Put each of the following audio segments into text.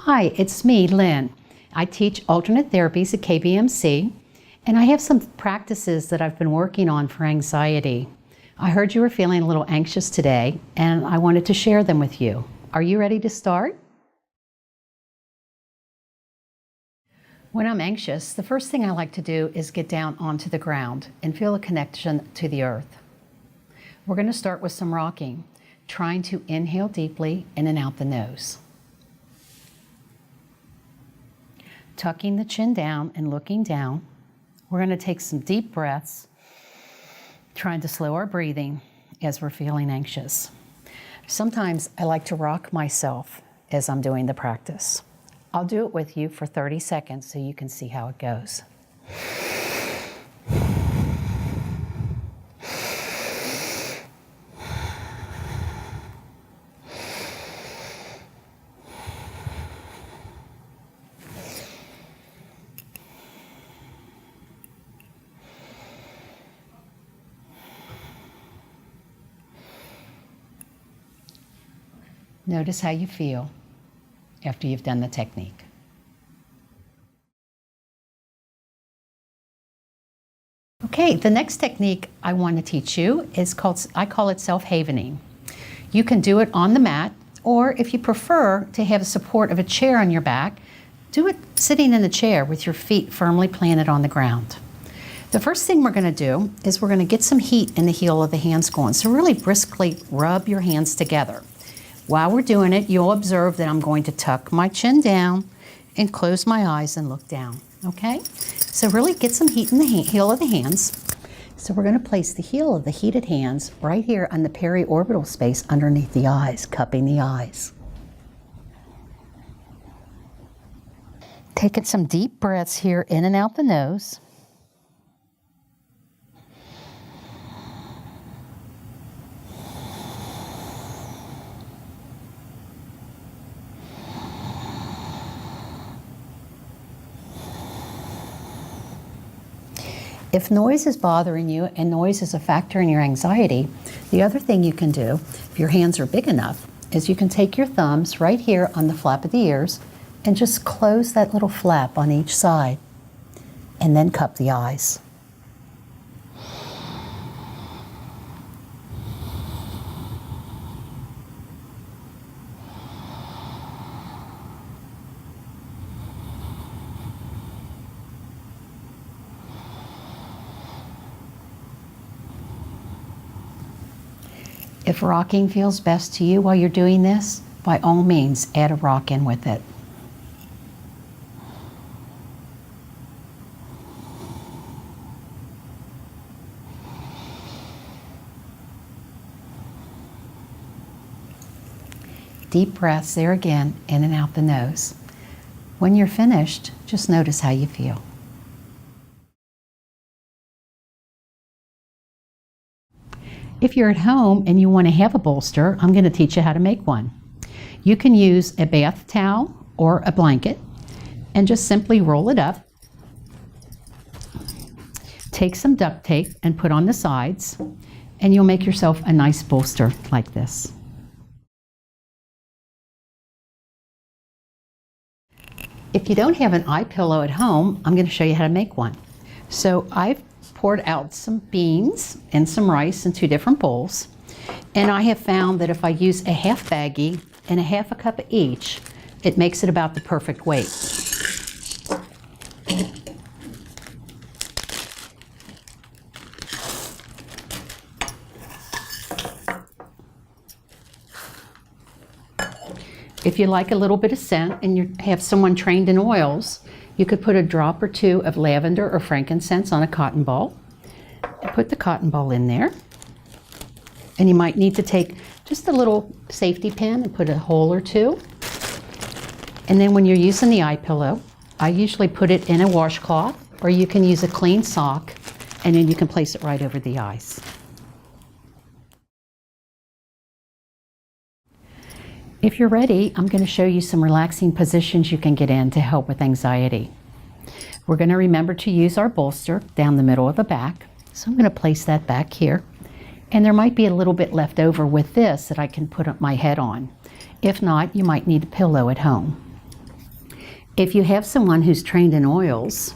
Hi, it's me, Lynn. I teach alternate therapies at KBMC, and I have some practices that I've been working on for anxiety. I heard you were feeling a little anxious today, and I wanted to share them with you. Are you ready to start? When I'm anxious, the first thing I like to do is get down onto the ground and feel a connection to the earth. We're going to start with some rocking, trying to inhale deeply in and out the nose. Tucking the chin down and looking down. We're going to take some deep breaths, trying to slow our breathing as we're feeling anxious. Sometimes I like to rock myself as I'm doing the practice. I'll do it with you for 30 seconds so you can see how it goes. Notice how you feel after you've done the technique. Okay, the next technique I want to teach you is I call it self-havening. You can do it on the mat, or if you prefer to have the support of a chair on your back, do it sitting in the chair with your feet firmly planted on the ground. The first thing we're going to do is we're going to get some heat in the heel of the hands going. So really briskly rub your hands together. While we're doing it, you'll observe that I'm going to tuck my chin down and close my eyes and look down, okay? So really get some heat in the heel of the hands. So we're going to place the heel of the heated hands right here on the periorbital space underneath the eyes, cupping the eyes. Taking some deep breaths here in and out the nose. If noise is bothering you and noise is a factor in your anxiety, the other thing you can do, if your hands are big enough, is you can take your thumbs right here on the flap of the ears and just close that little flap on each side and then cup the eyes. If rocking feels best to you while you're doing this, by all means, add a rock in with it. Deep breaths there again, in and out the nose. When you're finished, just notice how you feel. If you're at home and you want to have a bolster, I'm going to teach you how to make one. You can use a bath towel or a blanket and just simply roll it up. Take some duct tape and put on the sides, and you'll make yourself a nice bolster like this. If you don't have an eye pillow at home, I'm going to show you how to make one. So I've poured out some beans and some rice in 2 different bowls, and I have found that if I use a half baggie and a half a cup of each, it makes it about the perfect weight. If you like a little bit of scent and you have someone trained in oils, you could put a drop or 2 of lavender or frankincense on a cotton ball. And put the cotton ball in there. And you might need to take just a little safety pin and put a hole or 2. And then when you're using the eye pillow, I usually put it in a washcloth, or you can use a clean sock, and then you can place it right over the eyes. If you're ready, I'm going to show you some relaxing positions you can get in to help with anxiety. We're going to remember to use our bolster down the middle of the back. So I'm going to place that back here. And there might be a little bit left over with this that I can put my head on. If not, you might need a pillow at home. If you have someone who's trained in oils,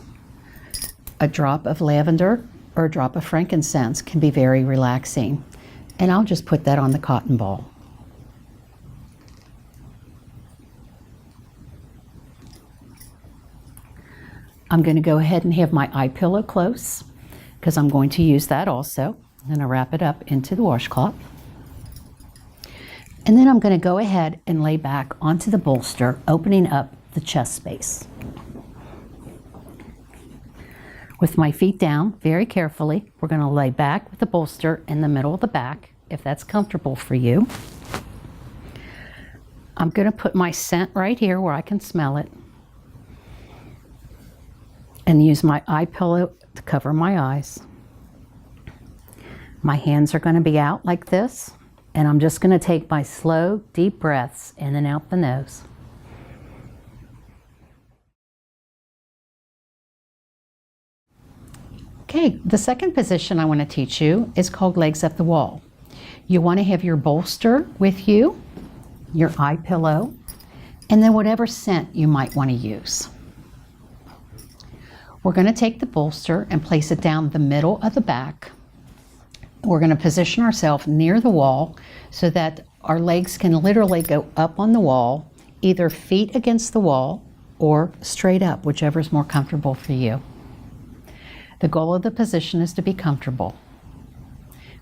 a drop of lavender or a drop of frankincense can be very relaxing. And I'll just put that on the cotton ball. I'm going to go ahead and have my eye pillow close because I'm going to use that also. I'm going to wrap it up into the washcloth. And then I'm going to go ahead and lay back onto the bolster, opening up the chest space. With my feet down, very carefully, we're going to lay back with the bolster in the middle of the back, if that's comfortable for you. I'm going to put my scent right here where I can smell it, and use my eye pillow to cover my eyes. My hands are going to be out like this, and I'm just going to take my slow, deep breaths in and out the nose. Okay, the second position I want to teach you is called legs up the wall. You want to have your bolster with you, your eye pillow, and then whatever scent you might want to use. We're going to take the bolster and place it down the middle of the back. We're going to position ourselves near the wall so that our legs can literally go up on the wall, either feet against the wall or straight up, whichever is more comfortable for you. The goal of the position is to be comfortable.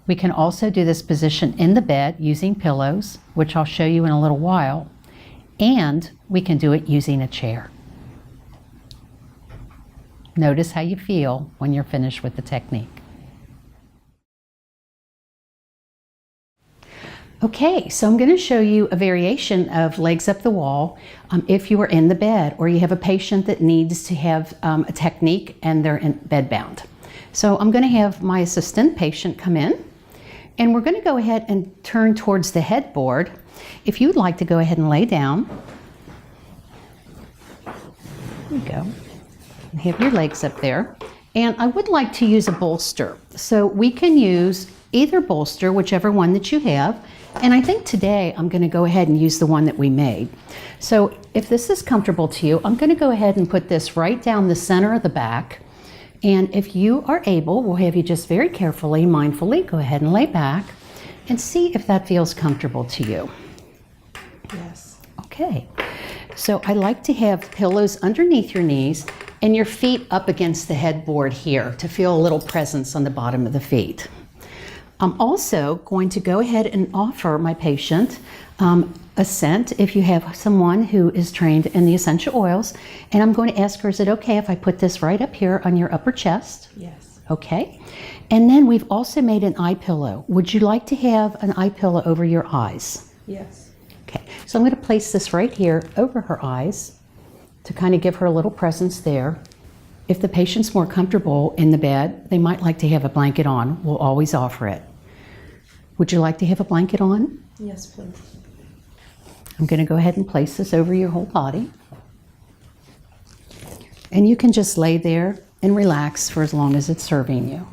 We can also do this position in the bed using pillows, which I'll show you in a little while, and we can do it using a chair. Notice how you feel when you're finished with the technique. Okay, so I'm going to show you a variation of legs up the wall if you are in the bed or you have a patient that needs to have a technique and they're in bed bound. So I'm going to have my assistant patient come in, and we're going to go ahead and turn towards the headboard. If you'd like to go ahead and lay down, there you go. Have your legs up there, and I would like to use a bolster, so we can use either bolster, whichever one that you have, and I think today I'm going to go ahead and use the one that we made. So if this is comfortable to you, I'm going to go ahead and put this right down the center of the back, and if you are able, we'll have you just very carefully, mindfully go ahead and lay back and see if that feels comfortable to you. Yes. Okay, so I like to have pillows underneath your knees and your feet up against the headboard here to feel a little presence on the bottom of the feet. I'm also going to go ahead and offer my patient a scent if you have someone who is trained in the essential oils, and I'm going to ask her, is it okay if I put this right up here on your upper chest? Yes. Okay. And then we've also made an eye pillow. Would you like to have an eye pillow over your eyes? Yes. Okay, so I'm going to place this right here over her eyes to kind of give her a little presence there. If the patient's more comfortable in the bed, they might like to have a blanket on. We'll always offer it. Would you like to have a blanket on? Yes, please. I'm going to go ahead and place this over your whole body. And you can just lay there and relax for as long as it's serving you.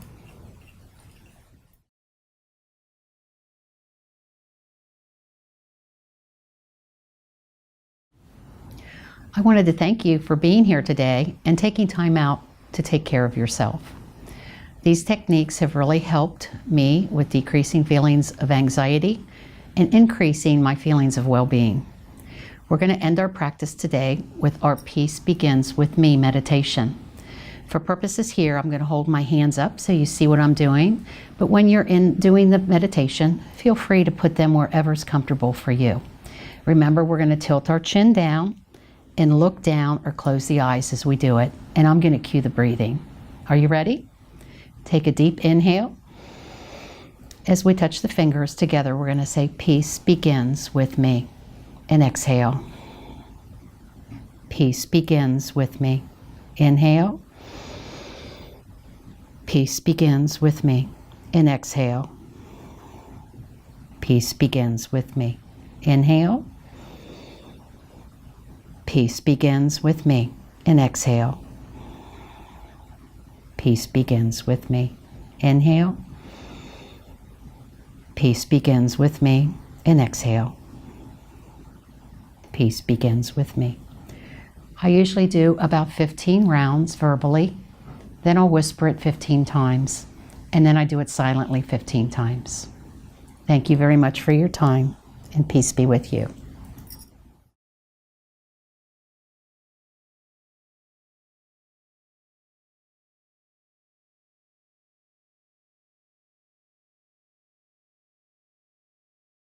I wanted to thank you for being here today and taking time out to take care of yourself. These techniques have really helped me with decreasing feelings of anxiety and increasing my feelings of well-being. We're going to end our practice today with our Peace Begins With Me meditation. For purposes here, I'm going to hold my hands up so you see what I'm doing, but when you're doing the meditation, feel free to put them wherever's comfortable for you. Remember, we're going to tilt our chin down and look down or close the eyes as we do it. And I'm going to cue the breathing. Are you ready? Take a deep inhale. As we touch the fingers together, we're going to say, peace begins with me. And exhale. Peace begins with me. Inhale. Peace begins with me. And exhale. Peace begins with me. Inhale. Peace begins with me, and exhale. Peace begins with me. Inhale. Peace begins with me, and exhale. Peace begins with me. I usually do about 15 rounds verbally, then I'll whisper it 15 times, and then I do it silently 15 times. Thank you very much for your time, and peace be with you.